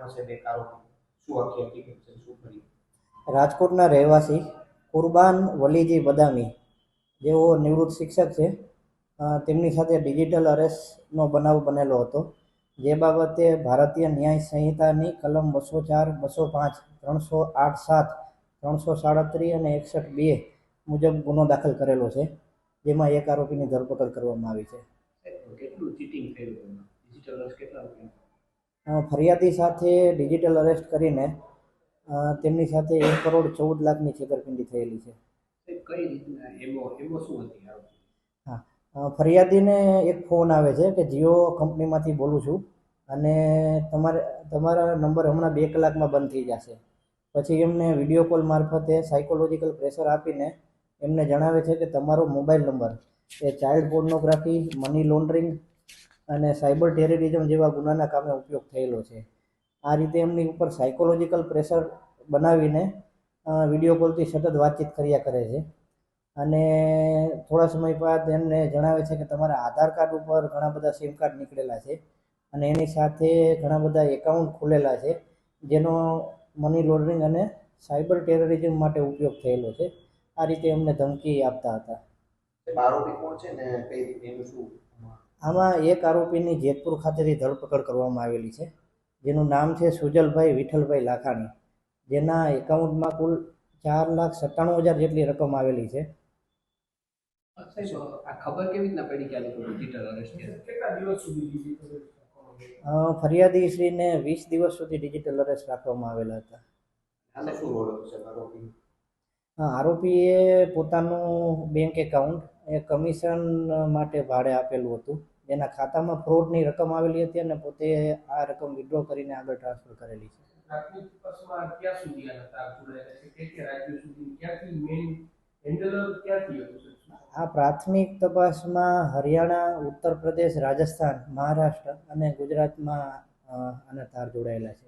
નામ હશે બે આરોપી, શું આખી હકીકત છે, શું કરી? રાજકોટના રહેવાસી કુરબાન વલીજી બદામી, જેઓ નિવૃત્ત શિક્ષક છે, તેમની સાથે ડિજિટલ અરેસ્ટનો બનાવ બનેલો હતો, જે બાબતે ભારતીય ન્યાય સંહિતાની કલમ 204, 205, 308(7), 337 અને 61(2) મુજબ ગુનો દાખલ કરેલો છે, જેમાં એક આરોપીની ધરપકડ કરવામાં આવી છે. કેટલું ચીટિંગ થયું? ડિજિટલ અરેસ્ટ કેટલા રૂપિયા? ફરિયાદી સાથે ડિજિટલ અરેસ્ટ કરીને તેમની સાથે 1,14,00,000ની છેતરપિંડી થયેલી છે. કઈ રીતના એમો શું હતી આરોપી? હા, ફરિયાદીને એક ફોન આવે છે કે જીઓ કંપનીમાંથી બોલું છું અને તમારા નંબર હમણાં 2 કલાકમાં બંધ થઈ જશે. પછી એમને વિડીયો કોલ મારફતે સાયકોલોજીકલ પ્રેશર આપીને એમને જણાવે છે કે તમારો મોબાઈલ નંબર એ ચાઇલ્ડ પોર્નોગ્રાફી, મની લોન્ડરિંગ અને સાયબર ટેરરિઝમ જેવા ગુનાના કામે ઉપયોગ થયેલો છે. આ રીતે એમની ઉપર સાયકોલોજીકલ પ્રેશર બનાવીને વિડીયો કોલથી સતત વાતચીત કર્યા કરે છે અને થોડા સમય બાદ એમને જણાવે છે કે તમારા આધાર કાર્ડ ઉપર ઘણા બધા સિમ કાર્ડ નીકળેલા છે અને એની સાથે ઘણા બધા એકાઉન્ટ ખુલેલા છે, જેનો મની લોન્ડરિંગ અને સાયબર ટેરરિઝમ માટે ઉપયોગ થયેલો છે. આ રીતે એમને ધમકી આપતા હતા. આરોપી કોણ છે ને કઈ રીતે એનું શું? આમાં એક આરોપીની જેતપુર ખાતેથી ધરપકડ કરવામાં આવેલી છે, જેનું નામ છે સુજલભાઈ વિઠ્ઠલભાઈ લાખાણી, જેના એકાઉન્ટમાં કુલ 4,97,000 જેટલી રકમ આવેલી છે. આ ખબર કેવી રીતના પડી કે આ લોકો ડિજિટલ અરેસ્ટ છે? કેટલા દિવસ સુધી ડિજિટલ ફરિયાદીશ્રીને 20 દિવસ સુધી ડિજિટલ અરેસ્ટ રાખવામાં આવેલા હતા. આને શું રોલ છે આરોપી? આરોપીએ પોતાનું બેંક એકાઉન્ટ એ કમિશન માટે ભાડે આપેલું હતું, જેના ખાતામાં ફ્રોડની રકમ આવેલી હતી અને પોતે આ રકમ વિડ્રો કરીને આગળ ટ્રાન્સફર કરેલી છે. પ્રાથમિક તપાસમાં ક્યાં સુધી આના તાર જોડાયેલા છે, કે રાજ્યો સુધી, ક્યાંથી મેઇન હેન્ડલર ક્યાંથી હતું? આ પ્રાથમિક તપાસમાં હરિયાણા, ઉત્તર પ્રદેશ, રાજસ્થાન, મહારાષ્ટ્ર અને ગુજરાતમાં આના તાર જોડાયેલા છે.